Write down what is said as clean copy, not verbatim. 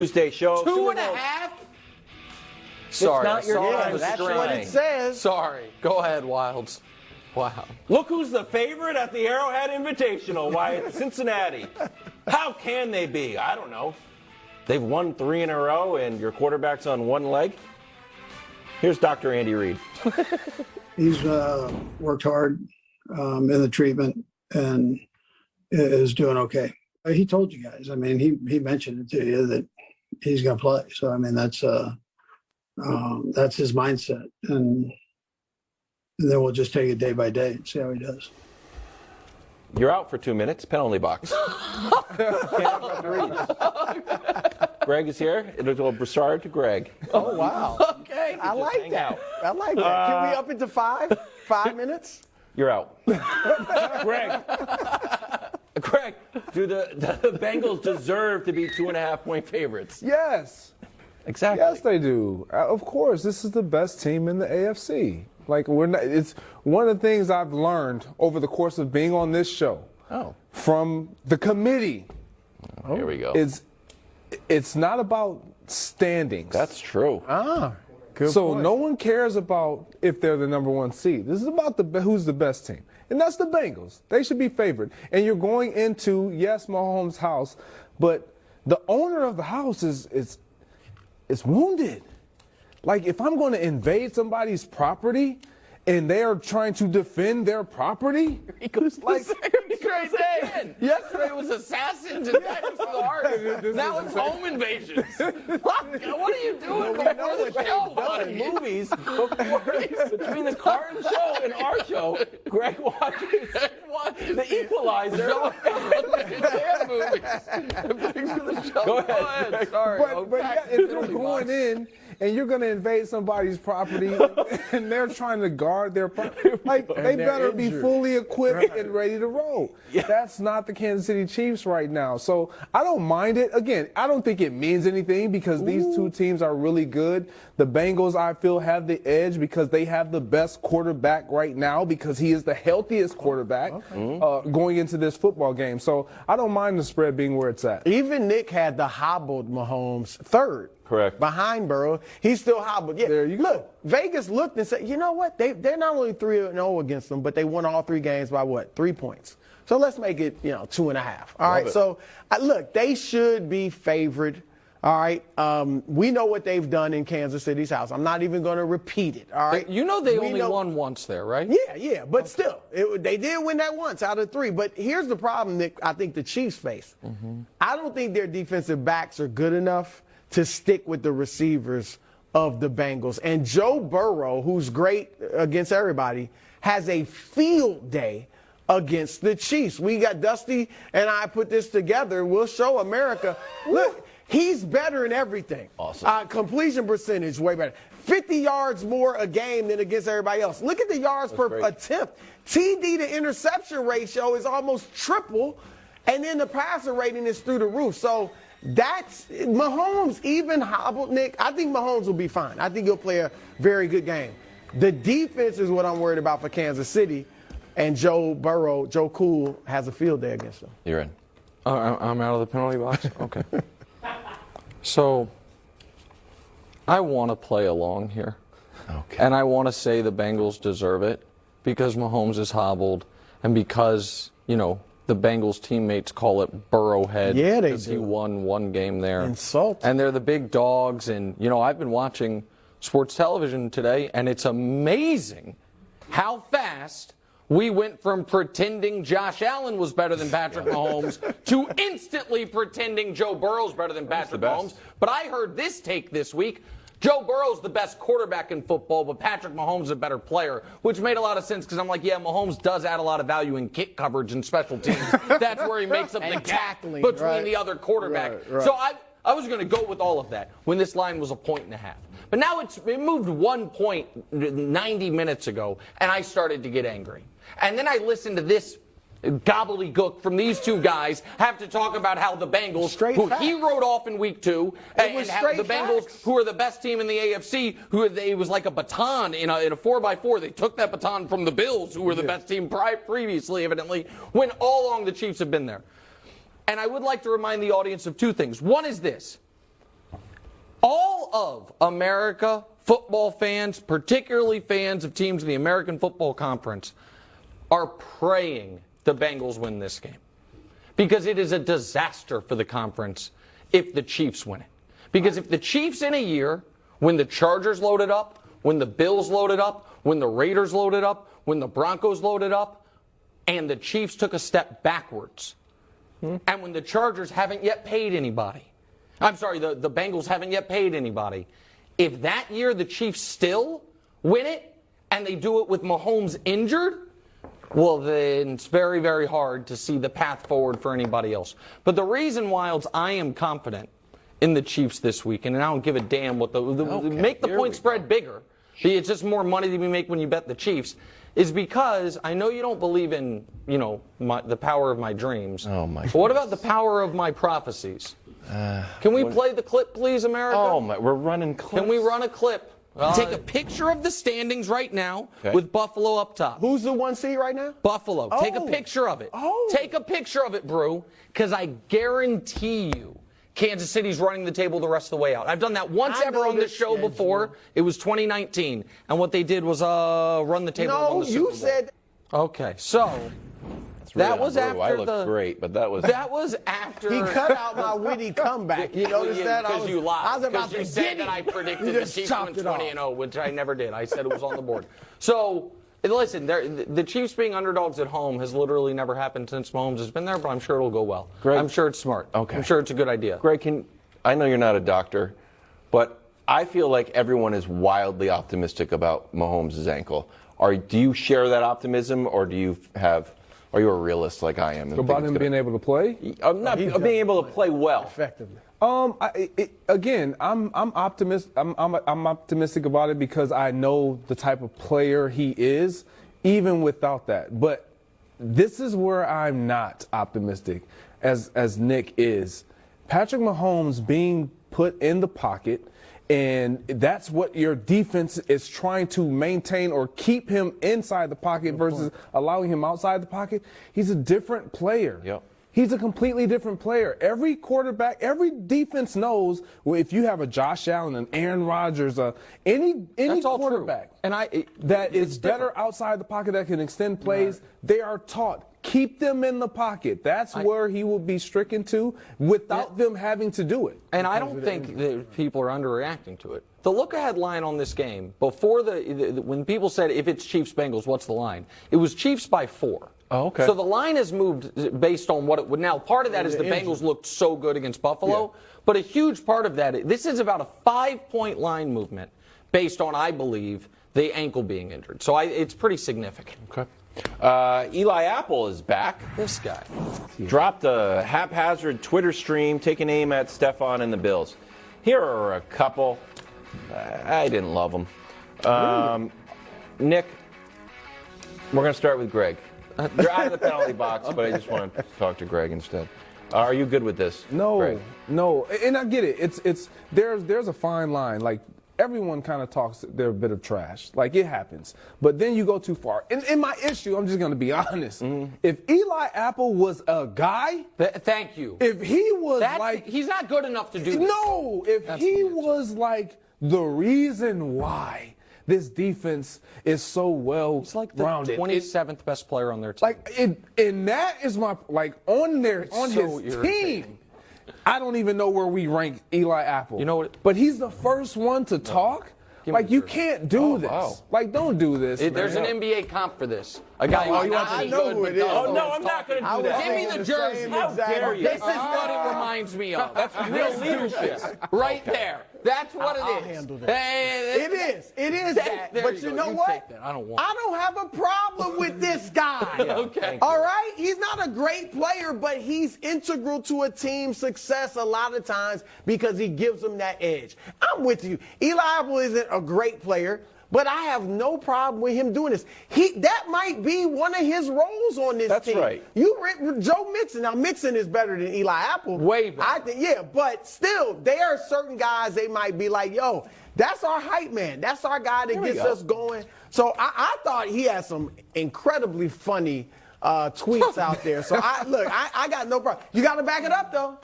Tuesday show. 2.5? Sorry, not your time. that's what it says. Sorry. Go ahead, Wilds. Wow. Look who's the favorite at the Arrowhead Invitational. Why, it's Cincinnati. How can they be? I don't know. They've won 3 in a row, and your quarterback's on one leg. Here's Dr. Andy Reid. He's worked hard in the treatment and is doing okay. He told you guys. I mean, he mentioned it to you that he's going to play. So I mean, that's his mindset, and then we'll just take it day by day and see how he does. You're out for 2 minutes. Penalty box. Greg is here. It'll start to Greg. Oh, wow. Okay. I like that. I like that. Can we up it to 5? 5 minutes? You're out. Greg, do the Bengals deserve to be 2.5-point favorites? Yes. Exactly. Yes, they do. Of course, this is the best team in the AFC. Like it's one of the things I've learned over the course of being on this show. Oh. From the committee. Here we go. It's not about standings. That's true. Good point. No one cares about if they're the number 1 seed. This is about who's the best team. And that's the Bengals. They should be favored. And you're going into, yes, Mahomes' house, but the owner of the house is wounded. Like, if I'm going to invade somebody's property and they are trying to defend their property, Yesterday it was assassins and cars. Now it's home invasions. What are you doing before the show, buddy? Movies between the Carton show and our show. Greg watches The Equalizer. Go ahead. Sorry. but if you're going in and you're going to invade somebody's property and they're trying to guard their property, they better be fully equipped and ready to roll. Yeah. That's not the Kansas City Chiefs right now. So I don't mind it. Again, I don't think it means anything because these two teams are really good. The Bengals, I feel, have the edge because they have the best quarterback right now because he is the healthiest quarterback going into this football game. So I don't mind the spread being where it's at. Even Nick had the hobbled Mahomes third. Correct. Behind Burrow. He's still hobbled. Yeah. There you go. Look, Vegas looked and said, you know what? They're not only 3-0 against them, but they won all 3 games by what? 3 points. So let's make it, 2.5. All right. So, look, they should be favored. All right. We know what they've done in Kansas City's house. I'm not even going to repeat it. All right. You know they only won once there, right? Yeah. But still, they did win that once out of 3. But here's the problem that I think the Chiefs face. I don't think their defensive backs are good enough to stick with the receivers of the Bengals. And Joe Burrow, who's great against everybody, has a field day against the Chiefs. We got Dusty and I put this together. We'll show America. Look, he's better in everything. Awesome. Completion percentage, way better. 50 yards more a game than against everybody else. Look at the yards per attempt. TD to interception ratio is almost triple. And then the passer rating is through the roof. So that's Mahomes, even hobbled, Nick. I think Mahomes will be fine. I think he'll play a very good game. The defense is what I'm worried about for Kansas City. And Joe Burrow, Joe Cool, has a field day against them. You're in. I'm out of the penalty box? Okay. So, I want to play along here. Okay. And I want to say the Bengals deserve it because Mahomes is hobbled and because, the Bengals teammates call it Burrowhead. Yeah, they because do. He won 1 game there. Insult. And they're the big dogs. And, I've been watching sports television today, and it's amazing how fast we went from pretending Josh Allen was better than Patrick Mahomes to instantly pretending Joe Burrow's better than Patrick Mahomes. But I heard this take this week. Joe Burrow's the best quarterback in football, but Patrick Mahomes is a better player, which made a lot of sense because I'm like, yeah, Mahomes does add a lot of value in kick coverage and special teams. That's where he makes up the gap between the other quarterback. Right. So I was going to go with all of that when this line was 1.5 points. But now it moved 1 point 90 minutes ago, and I started to get angry. And then I listened to this gobbledygook from these two guys have to talk about how the Bengals, he wrote off in week 2, and how the Bengals, who are the best team in the AFC, it was like a baton in a 4x4. They took that baton from the Bills, who were the best team previously, evidently, when all along the Chiefs have been there. And I would like to remind the audience of 2 things. One is this. All of America, football fans, particularly fans of teams in the American Football Conference, are praying the Bengals win this game. Because it is a disaster for the conference if the Chiefs win it. Because if the Chiefs in a year, when the Chargers loaded up, when the Bills loaded up, when the Raiders loaded up, when the Broncos loaded up, and the Chiefs took a step backwards, and when the Chargers haven't yet paid anybody, I'm sorry, the Bengals haven't yet paid anybody, if that year the Chiefs still win it, and they do it with Mahomes injured, well, then it's very, very hard to see the path forward for anybody else. But the reason, Wilds, I am confident in the Chiefs this weekend, and I don't give a damn what make the point spread bigger. It's just more money that we make when you bet the Chiefs, is because I know you don't believe in, the power of my dreams. Oh, my But what about the power of my prophecies? Can we play the clip, please, America? Oh, my, we're running clips. Can we run a clip? Take a picture of the standings right now with Buffalo up top. Who's the 1 seed right now? Buffalo. Take a picture of it. Take a picture of it, Brew, because I guarantee you Kansas City's running the table the rest of the way out. I've done that once ever on this show before. It was 2019. And what they did was run the table and won the Super Bowl. No, you said. Okay, so that was after I looked great, but that was after He cut out my witty comeback. You notice that? Because you lied. I was about to you said that I predicted You the just Chiefs chopped win it off. 20-0, which I never did. I said it was on the board. So, listen, the Chiefs being underdogs at home has literally never happened since Mahomes has been there, but I'm sure it'll go well. Greg, I'm sure it's smart. Okay. I'm sure it's a good idea. Greg, I know you're not a doctor, but I feel like everyone is wildly optimistic about Mahomes' ankle. Do you share that optimism, or are you a realist like I am? About him being able to play? Being able to play well. effectively. Again, I'm optimistic. I'm optimistic about it because I know the type of player he is, even without that. But this is where I'm not optimistic, as Nick is. Patrick Mahomes being put in the pocket, and that's what your defense is trying to maintain or keep him inside the pocket versus allowing him outside the pocket. He's a different player. Yep. He's a completely different player. Every quarterback, every defense knows if you have a Josh Allen, an Aaron Rodgers, any quarterback that is better outside the pocket that can extend plays, they are taught. Keep them in the pocket. That's where he will be stricken to without them having to do it. And I don't think that people are underreacting to it. The look-ahead line on this game, before when people said if it's Chiefs-Bengals, what's the line? It was Chiefs by 4. Oh, okay. So the line has moved based on what it would. Now, part of that is the Bengals looked so good against Buffalo, but a huge part of that, this is about a 5-point line movement based on, I believe, the ankle being injured. So it's pretty significant. Okay. Eli Apple is back. This guy Dropped a haphazard Twitter stream taking aim at Stephon and the Bills. Here are a couple. I didn't love them. Nick, we're going to start with Greg. You're out of the penalty box, but I just want to talk to Greg instead. Are you good with this? No, and I get it. There's a fine line. Like, everyone kind of talks their bit of trash. Like, it happens. But then you go too far. And my issue, I'm just going to be honest. If Eli Apple was a guy. Thank you. If he was he's not good enough to do this. No, if he was like the reason why this defense is so well He's like the rounded. 27th best player on their team. And that is my, on his irritating. team. I don't even know where we rank Eli Apple. You know what? But he's the first one to talk. Like, you can't do this. Wow. Like, don't do this. There's an NBA comp for this. A guy I know who it is. Oh, no, I'm not going to do that. Give me the jersey. How dare you? This is what it reminds me of. That's real leadership. Right there. That's what it is. I'll handle that. It is that. There But you you go. know You what? take that. I don't have a problem with this guy. Okay. All right? He's not a great player, but he's integral to a team's success a lot of times because he gives them that edge. I'm with you. Eli Apple isn't a great player, but I have no problem with him doing this. That might be one of his roles on this team. That's right. Joe Mixon. Now, Mixon is better than Eli Apple. Way better. I think, yeah, but still, there are certain guys they might be like, yo, that's our hype man. That's our guy that gets us going. So I thought he had some incredibly funny tweets out there. So I got no problem. You got to back it up, though.